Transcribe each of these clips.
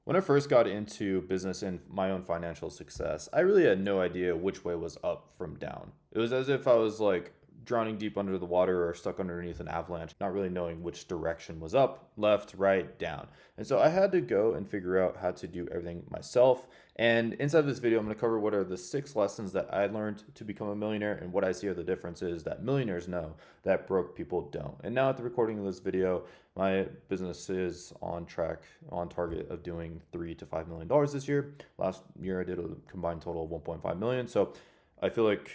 When I first got into business and my own financial success, I really had no idea which way was up from down. It was as if I was like drowning deep under the water or stuck underneath an avalanche, not really knowing which direction was up, left, right, down. And so I had to go and figure out how to do everything myself. And inside this video, I'm going to cover what are the 6 lessons that I learned to become a millionaire and what I see are the differences that millionaires know that broke people don't. And now at the recording of this video, my business is on track, on target of doing $3 to $5 million this year. Last year, I did a combined total of 1.5 million. So I feel like,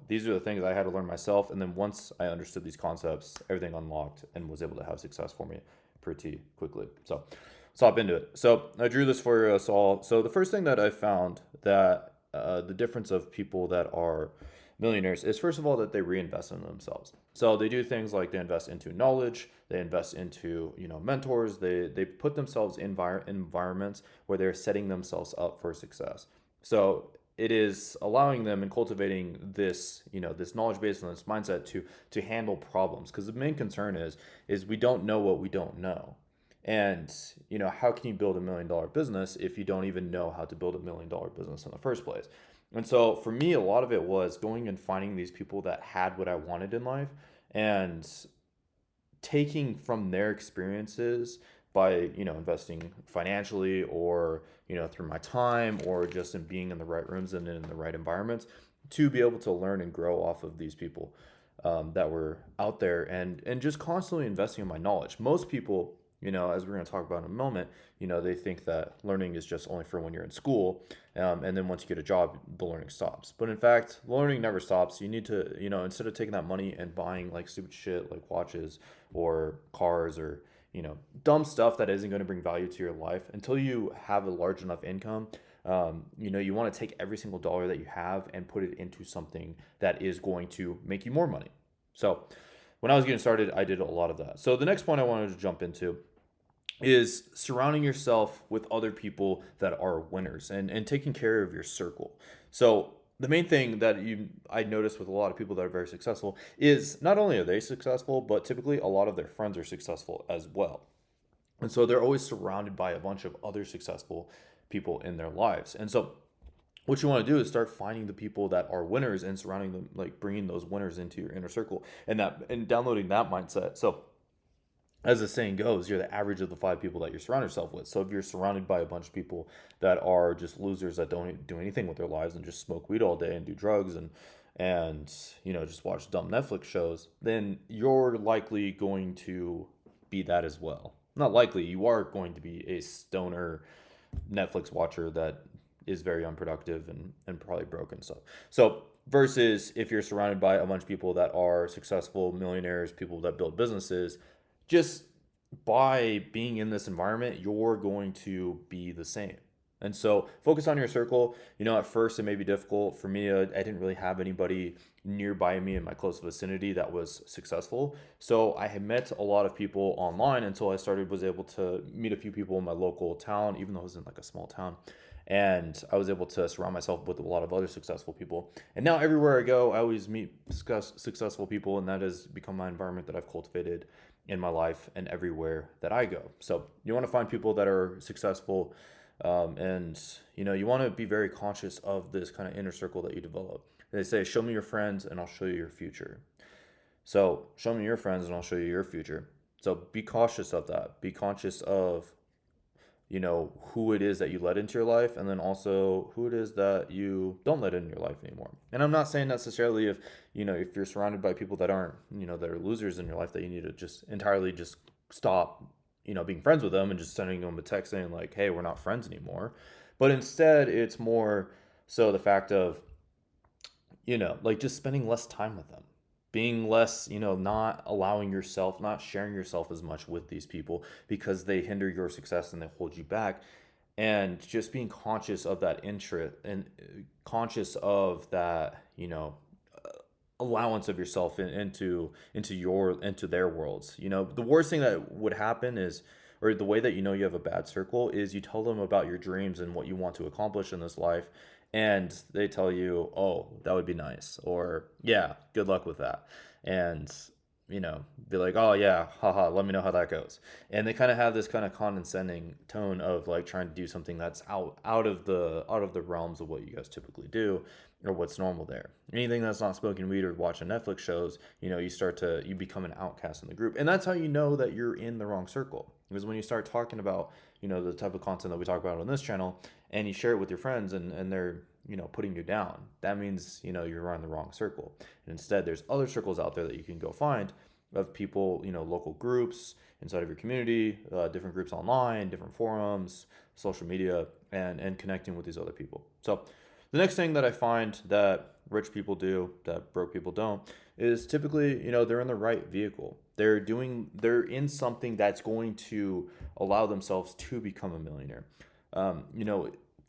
these are the things I had to learn myself. And then once I understood these concepts, everything unlocked and was able to have success for me pretty quickly. So let's hop into it. So I drew this for us all. So the first thing that I found that the difference of people that are millionaires is, first of all, that they reinvest in themselves. So they do things like they invest into knowledge, they invest into mentors, they put themselves in environments where they're setting themselves up for success. So it is allowing them and cultivating this this knowledge base and this mindset to handle problems, because the main concern is we don't know what we don't know. And how can you build $1 million business if you don't even know how to build $1 million business in the first place? And so for me, a lot of it was going and finding these people that had what I wanted in life and taking from their experiences by investing financially, or through my time, or just in being in the right rooms and in the right environments, to be able to learn and grow off of these people that were out there, and just constantly investing in my knowledge. Most people, as we're going to talk about in a moment, they think that learning is just only for when you're in school, and then once you get a job, the learning stops. But in fact, learning never stops. You need to, instead of taking that money and buying like stupid shit like watches or cars, or dumb stuff that isn't going to bring value to your life, until you have a large enough income, you want to take every single dollar that you have and put it into something that is going to make you more money. So when I was getting started, I did a lot of that. So the next point I wanted to jump into is surrounding yourself with other people that are winners, and taking care of your circle. So the main thing that I noticed with a lot of people that are very successful is not only are they successful, but typically a lot of their friends are successful as well. And so they're always surrounded by a bunch of other successful people in their lives. And so what you want to do is start finding the people that are winners and surrounding them, like bringing those winners into your inner circle, and downloading that mindset. So as the saying goes, you're the average of the 5 people that you surround yourself with. So if you're surrounded by a bunch of people that are just losers, that don't do anything with their lives and just smoke weed all day and do drugs, and just watch dumb Netflix shows, then you're likely going to be that as well. Not likely, you are going to be a stoner Netflix watcher that is very unproductive and probably broken. So versus if you're surrounded by a bunch of people that are successful millionaires, people that build businesses, just by being in this environment, you're going to be the same. And so focus on your circle. At first it may be difficult for me. I didn't really have anybody nearby me in my close vicinity that was successful. So I had met a lot of people online until I was able to meet a few people in my local town, even though I was in like a small town. And I was able to surround myself with a lot of other successful people. And now everywhere I go, I always meet successful people, and that has become my environment that I've cultivated in my life and everywhere that I go. So you want to find people that are successful, and you want to be very conscious of this kind of inner circle that you develop. They say, show me your friends and I'll show you your future. So show me your friends and I'll show you your future. So be cautious of that. Be conscious of who it is that you let into your life, and then also who it is that you don't let into your life anymore. And I'm not saying necessarily if you're surrounded by people that aren't, that are losers in your life, that you need to just entirely just stop, being friends with them and just sending them a text saying like, hey, we're not friends anymore. But instead, it's more so the fact of, like just spending less time with them, being less, not allowing yourself, not sharing yourself as much with these people, because they hinder your success and they hold you back. And just being conscious of that interest, and conscious of that, allowance of yourself into their worlds. The worst thing that would happen is, or the way that you have a bad circle, is you tell them about your dreams and what you want to accomplish in this life, and they tell you, oh, that would be nice, or yeah, good luck with that. And be like, oh yeah, haha, let me know how that goes. And they kind of have this kind of condescending tone of like trying to do something that's out of the realms of what you guys typically do or what's normal there. Anything that's not smoking weed or watching Netflix shows, you become an outcast in the group. And that's how you know that you're in the wrong circle. Because when you start talking about, the type of content that we talk about on this channel and you share it with your friends and they're, putting you down, that means, you're in the wrong circle. And instead, there's other circles out there that you can go find of people, local groups inside of your community, different groups online, different forums, social media, and connecting with these other people. So the next thing that I find that rich people do that broke people don't is typically, they're in the right vehicle. They're in something that's going to allow themselves to become a millionaire.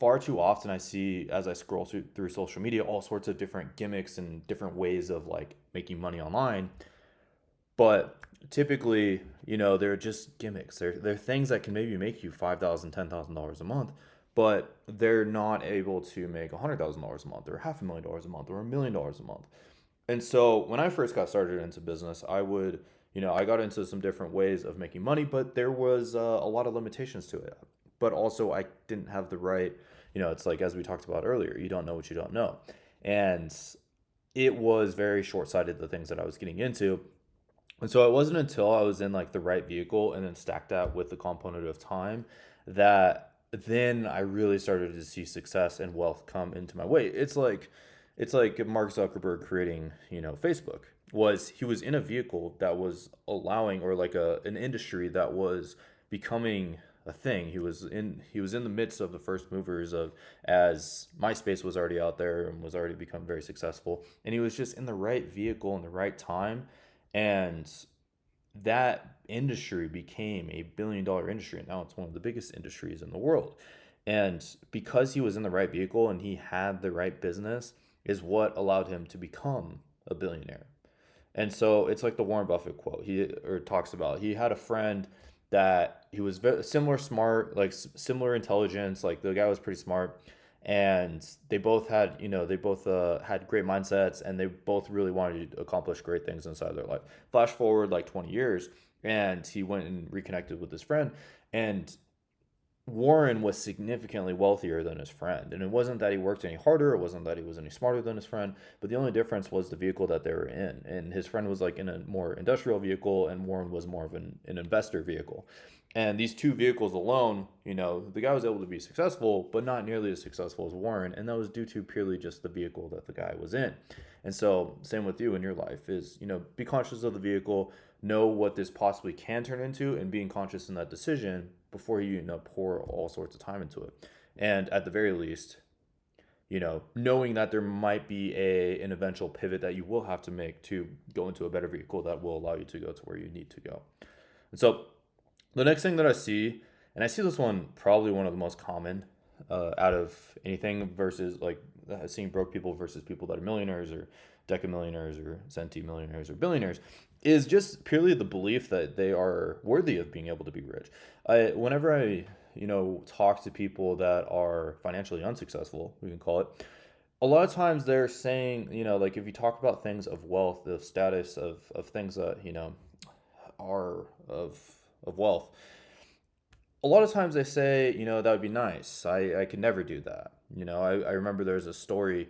Far too often I see as I scroll through social media all sorts of different gimmicks and different ways of like making money online. But typically, they're just gimmicks. They're things that can maybe make you $5,000, $10,000 a month, but they're not able to make $100,000 a month or $500,000 a month or $1 million a month. And so when I first got started into business, I got into some different ways of making money, but there was a lot of limitations to it. But also, I didn't have the right, it's like as we talked about earlier, you don't know what you don't know. And it was very short sighted, the things that I was getting into. And so it wasn't until I was in like the right vehicle and then stacked that with the component of time that then I really started to see success and wealth come into my way. It's like Mark Zuckerberg creating, Facebook. He was in a vehicle that was allowing, or like an industry that was becoming a thing. He was in the midst of the first movers of, as MySpace was already out there and was already become very successful, and he was just in the right vehicle in the right time, and that industry became a $1 billion industry, and now it's one of the biggest industries in the world. And because he was in the right vehicle and he had the right business, is what allowed him to become a billionaire. And so it's like the Warren Buffett quote. He talks about, he had a friend that he was very similar smart, like similar intelligence. Like the guy was pretty smart, and they both had great mindsets, and they both really wanted to accomplish great things inside their life. Flash forward like 20 years, and he went and reconnected with his friend, and Warren was significantly wealthier than his friend. And it wasn't that he worked any harder, it wasn't that he was any smarter than his friend, but the only difference was the vehicle that they were in. And his friend was like in a more industrial vehicle, and Warren was more of an investor vehicle. And these two vehicles alone, the guy was able to be successful, but not nearly as successful as Warren. And that was due to purely just the vehicle that the guy was in. And so, same with you in your life is, be conscious of the vehicle, know what this possibly can turn into, and being conscious in that decision before you, pour all sorts of time into it. And at the very least, knowing that there might be an eventual pivot that you will have to make to go into a better vehicle that will allow you to go to where you need to go. And so the next thing that I see, and I see this one probably one of the most common out of anything versus like seeing broke people versus people that are millionaires or decamillionaires or centimillionaires or billionaires, is just purely the belief that they are worthy of being able to be rich. Whenever I talk to people that are financially unsuccessful, we can call it, a lot of times they're saying, like if you talk about things of wealth, of status, of things that, are of wealth, a lot of times they say, that would be nice. I could never do that. I remember there's a story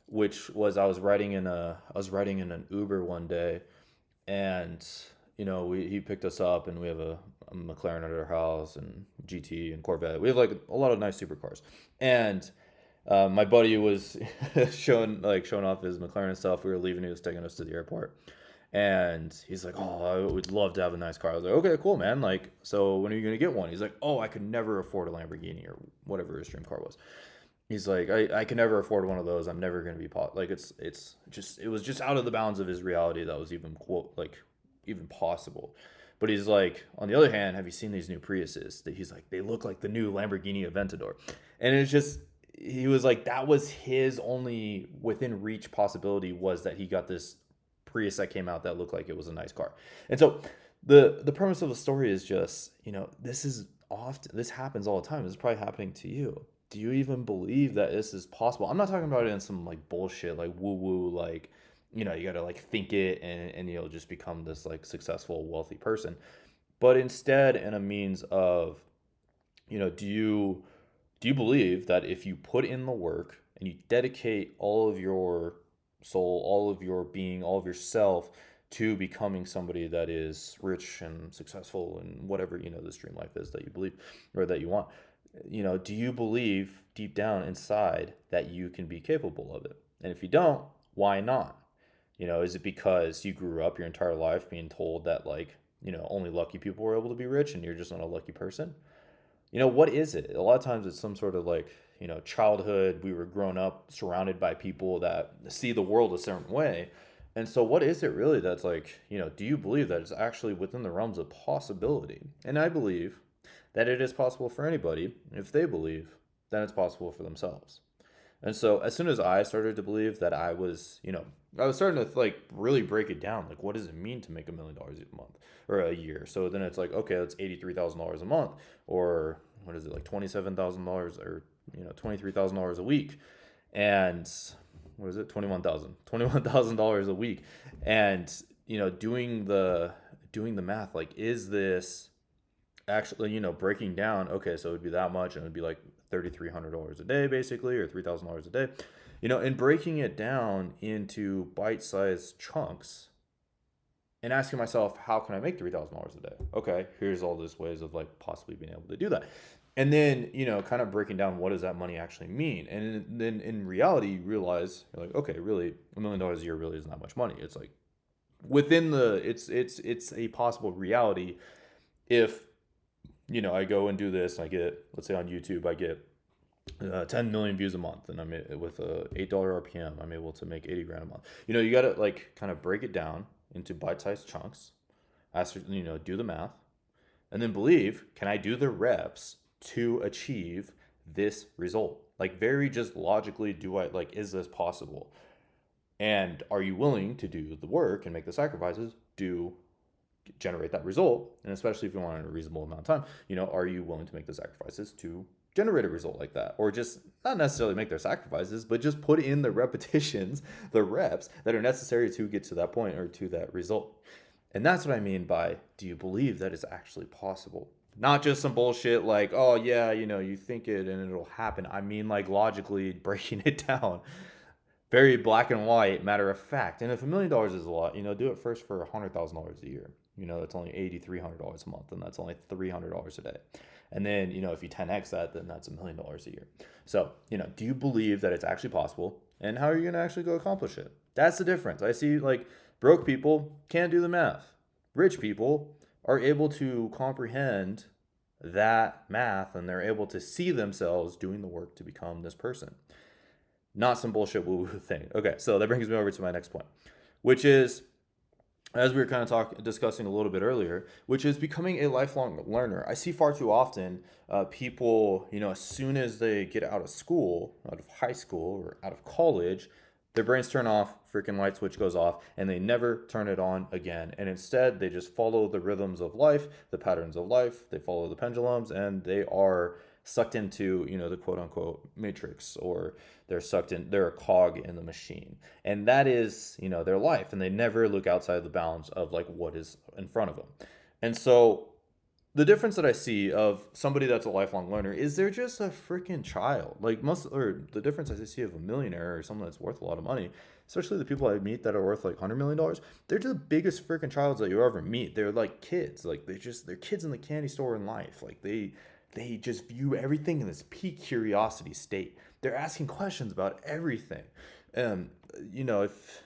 which was I was riding in an Uber one day, and he picked us up, and we have a McLaren at our house, and GT and Corvette. We have like a lot of nice supercars, and my buddy was showing off his McLaren and stuff. We were leaving; he was taking us to the airport, and he's like, "Oh, I would love to have a nice car." I was like, "Okay, cool, man. Like, so when are you gonna get one?" He's like, "Oh, I could never afford a Lamborghini or whatever his dream car was." He's like, I can never afford one of those. I'm never going to be like, it was just out of the bounds of his reality that was even even possible. But he's like, on the other hand, have you seen these new Priuses? That he's like, they look like the new Lamborghini Aventador. And it's just, he was like, that was his only within reach possibility, was that he got this Prius that came out that looked like it was a nice car. And so the premise of the story is just, this happens all the time. This is probably happening to you. Do you even believe that this is possible? I'm not talking about it in some like bullshit, like woo woo, like you got to like think it, and you'll just become this like successful, wealthy person. But instead, in a means of, do you believe that if you put in the work and you dedicate all of your soul, all of your being, all of yourself to becoming somebody that is rich and successful and whatever, this dream life is that you believe or that you want, do you believe deep down inside that you can be capable of it? And if you don't, why not? Is it because you grew up your entire life being told that, like, only lucky people were able to be rich and you're just not a lucky person? What is it? A lot of times it's some sort of like, childhood. We were grown up surrounded by people that see the world a certain way. And so, what is it really that's like, do you believe that it's actually within the realms of possibility? And I believe that it is possible for anybody if they believe that it's possible for themselves. And so, as soon as I started to believe that I was starting to like really break it down. Like, what does it mean to make $1 million a month or a year? So then it's like, okay, that's $83,000 a month, or what is it, like $27,000, or $23,000 a week, and what is it, $21,000 a week, and doing the math, like, is this actually breaking down? Okay, so it would be that much, and it would be like $3,300 a day basically, or $3,000 a day, and breaking it down into bite-sized chunks and asking myself, how can I make $3,000 a day? Okay, here's all these ways of like possibly being able to do that. And then, kind of breaking down, what does that money actually mean? And then in reality, you realize, you're like, okay, really, $1 million a year really isn't that much money. It's like within it's a possible reality if, I go and do this and I get, let's say on YouTube, I get 10 million views a month, and with a $8 RPM, I'm able to make 80 grand a month. You got to like kind of break it down into bite-sized chunks, do the math, and then believe, can I do the reps to achieve this result? Like, very just logically, is this possible? And are you willing to do the work and make the sacrifices to generate that result? And especially if you want it in a reasonable amount of time, are you willing to make the sacrifices to generate a result like that? Or just not necessarily make their sacrifices, but just put in the repetitions, the reps that are necessary to get to that point or to that result. And that's what I mean by, do you believe that it's actually possible? Not just some bullshit like, oh yeah, you think it and it'll happen. I mean, like, logically breaking it down. Very black and white, matter of fact. And if $1 million is a lot, do it first for $100,000 a year. That's only $8,300 a month, and that's only $300 a day. And then, if you 10x that, then that's $1 million a year. So, do you believe that it's actually possible? And how are you going to actually go accomplish it? That's the difference. I see, like, broke people can't do the math. Rich people are able to comprehend that math, and they're able to see themselves doing the work to become this person. Not some bullshit woo-woo thing. Okay, so that brings me over to my next point, which is, as we were kind of discussing a little bit earlier, which is becoming a lifelong learner. I see far too often people, as soon as they get out of school, out of high school or out of college, their brains turn off, freaking light switch goes off, and they never turn it on again. And instead, they just follow the rhythms of life, the patterns of life, they follow the pendulums, and they are sucked into, the quote unquote matrix, or they're a cog in the machine. And that is, their life. And they never look outside the bounds of like what is in front of them. And so the difference that I see of somebody that's a lifelong learner is they're just a freaking child. Like the difference I see of a millionaire or someone that's worth a lot of money, especially the people I meet that are worth like $100 million, they're just the biggest freaking childs that you ever meet. They're like kids. Like they're kids in the candy store in life. Like they just view everything in this peak curiosity state. They're asking questions about everything. And, if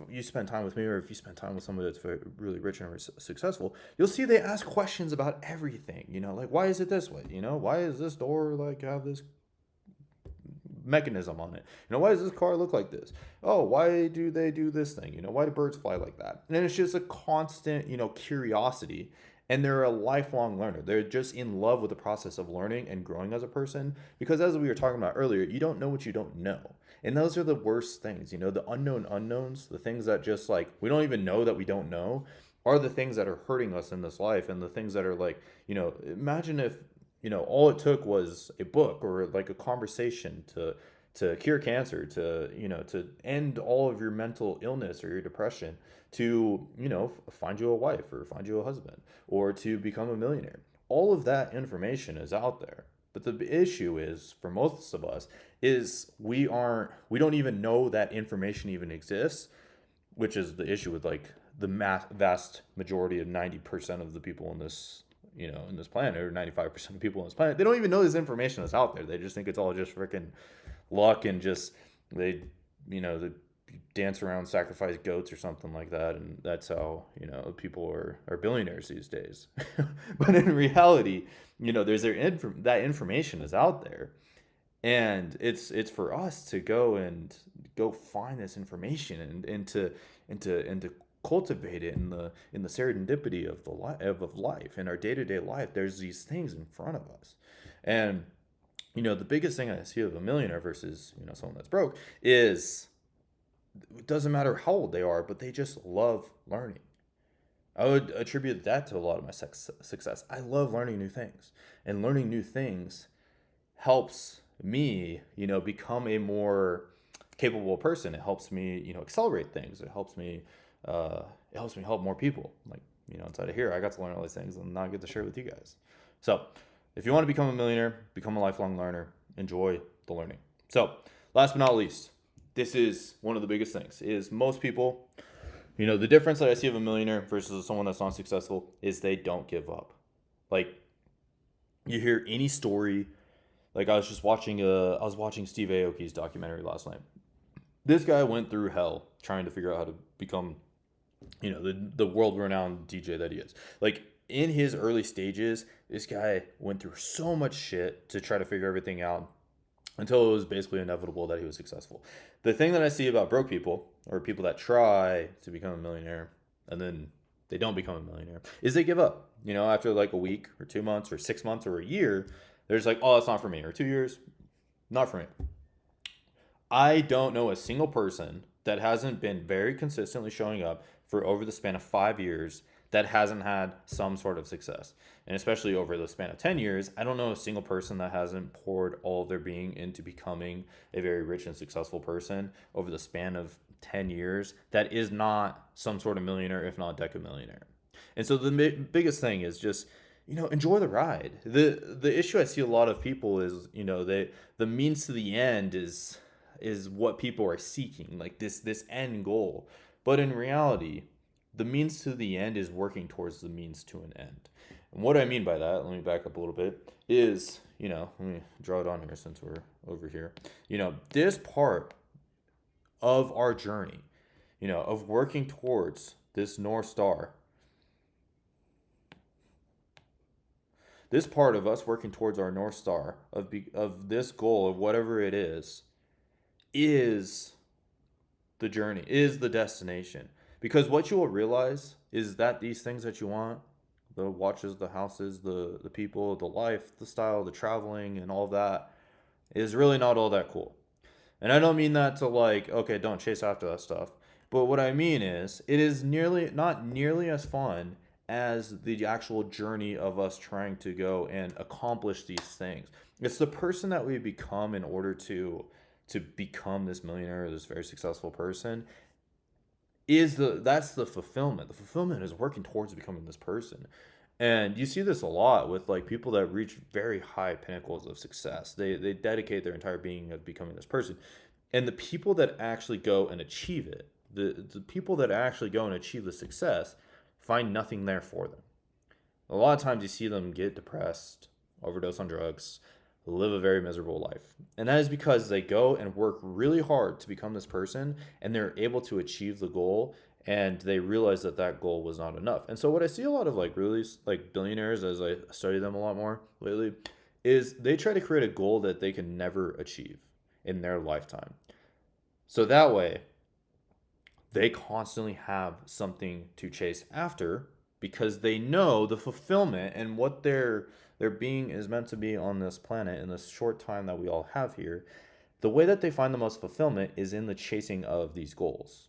you spend time with me, or if you spend time with somebody that's very, really rich and successful, you'll see they ask questions about everything. Like, why is it this way? Why is this door like have this mechanism on it? Why does this car look like this? Oh, why do they do this thing? Why do birds fly like that? And it's just a constant, curiosity. And they're a lifelong learner. They're just in love with the process of learning and growing as a person. Because as we were talking about earlier, you don't know what you don't know. And those are the worst things, the unknown unknowns, the things that just like, we don't even know that we don't know, are the things that are hurting us in this life. And the things that are like, imagine if, all it took was a book or like a conversation to to cure cancer, to, to end all of your mental illness or your depression, to, find you a wife or find you a husband, or to become a millionaire. All of that information is out there. But the issue is, for most of us, is we don't even know that information even exists, which is the issue with like the vast majority of 90% of the people in this, in this planet, or 95% of people on this planet. They don't even know this information is out there. They just think it's all just freaking luck, and just they dance around, sacrifice goats or something like that, and that's how people are billionaires these days. But in reality, there's that information is out there, and it's for us to go find this information, and to cultivate it in the serendipity of of life, in our day-to-day life. There's these things in front of us. And the biggest thing I see of a millionaire versus someone that's broke is, it doesn't matter how old they are, but they just love learning. I would attribute that to a lot of my success. I love learning new things, and learning new things helps me, become a more capable person. It helps me, accelerate things. It helps me help more people. Like, inside of here, I got to learn all these things, and now I get to share with you guys. So, if you want to become a millionaire, become a lifelong learner, enjoy the learning. So, last but not least, this is one of the biggest things, is most people, the difference that I see of a millionaire versus someone that's not successful is they don't give up. Like, you hear any story, like I was watching Steve Aoki's documentary last night. This guy went through hell trying to figure out how to become, the world-renowned DJ that he is. Like, in his early stages, this guy went through so much shit to try to figure everything out, until it was basically inevitable that he was successful. The thing that I see about broke people, or people that try to become a millionaire and then they don't become a millionaire, is they give up. After like a week or 2 months or 6 months or a year, they're just like, oh, that's not for me. Or 2 years, not for me. I don't know a single person that hasn't been very consistently showing up for over the span of 5 years that hasn't had some sort of success. And especially over the span of 10 years, I don't know a single person that hasn't poured all of their being into becoming a very rich and successful person over the span of 10 years that is not some sort of millionaire, if not decamillionaire. And so the biggest thing is just, enjoy the ride. The issue I see a lot of people is, the means to the end is what people are seeking, like this end goal. But in reality, the means to the end is working towards the means to an end. And what I mean by that, let me back up a little bit, is, let me draw it on here since we're over here. This part of our journey, of working towards this North Star, this part of us working towards our North Star, of this goal, of whatever it is the journey, is the destination. Because what you will realize is that these things that you want, the watches, the houses, the people, the life, the style, the traveling, and all of that, is really not all that cool. And I don't mean that to like, okay, don't chase after that stuff. But what I mean is, it is not nearly as fun as the actual journey of us trying to go and accomplish these things. It's the person that we become in order to become this millionaire or this very successful person. That's the fulfillment. The fulfillment is working towards becoming this person. And you see this a lot with like people that reach very high pinnacles of success. They dedicate their entire being of becoming this person. And the people that actually go and achieve it, the people that actually go and achieve the success, find nothing there for them. A lot of times you see them get depressed, overdose on drugs, live a very miserable life. And that is because they go and work really hard to become this person, and they're able to achieve the goal, and they realize that that goal was not enough. And so what I see a lot of like really like billionaires, as I study them a lot more lately, is they try to create a goal that they can never achieve in their lifetime. So that way they constantly have something to chase after, because they know the fulfillment and what their being is meant to be on this planet in this short time that we all have here. The way that they find the most fulfillment is in the chasing of these goals.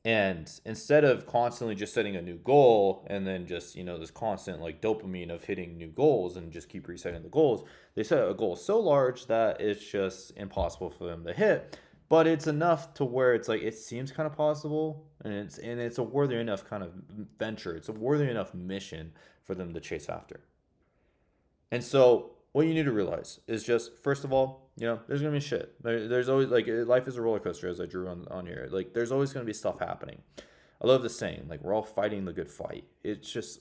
And instead of constantly just setting a new goal and then just, this constant like dopamine of hitting new goals and just keep resetting the goals, they set a goal so large that it's just impossible for them to hit. But it's enough to where it's like it seems kind of possible, and it's a worthy enough kind of venture. It's a worthy enough mission for them to chase after. And so what you need to realize is just first of all, there's gonna be shit. There's always like life is a roller coaster, as I drew on here. Like there's always gonna be stuff happening. I love the saying, like we're all fighting the good fight. It's just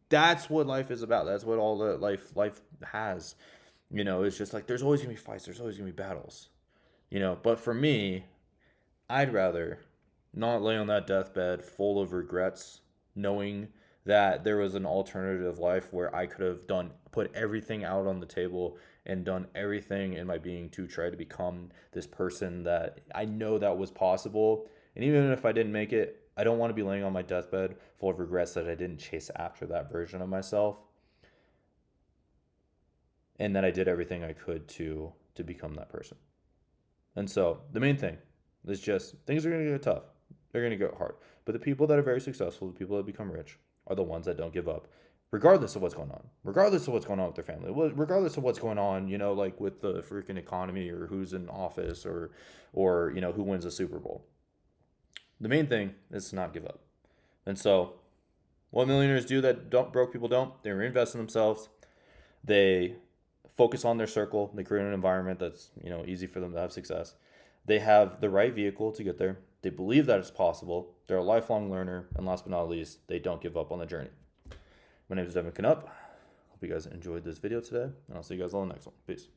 that's what life is about. That's what all the life has. It's just like there's always gonna be fights. There's always gonna be battles. But for me, I'd rather not lay on that deathbed full of regrets, knowing that there was an alternative life where I could have put everything out on the table and done everything in my being to try to become this person that I know that was possible. And even if I didn't make it, I don't want to be laying on my deathbed full of regrets that I didn't chase after that version of myself and that I did everything I could to become that person. And so the main thing is just things are going to get tough. They're going to get hard. But the people that are very successful, the people that become rich, are the ones that don't give up, regardless of what's going on, regardless of what's going on with their family, regardless of what's going on, like with the freaking economy or who's in office or who wins the Super Bowl. The main thing is to not give up. And so what millionaires do that broke people don't, they reinvest in themselves. They focus on their circle. They create an environment that's, easy for them to have success. They have the right vehicle to get there. They believe that it's possible. They're a lifelong learner. And last but not least, they don't give up on the journey. My name is Devon Canup. Hope you guys enjoyed this video today. And I'll see you guys on the next one. Peace.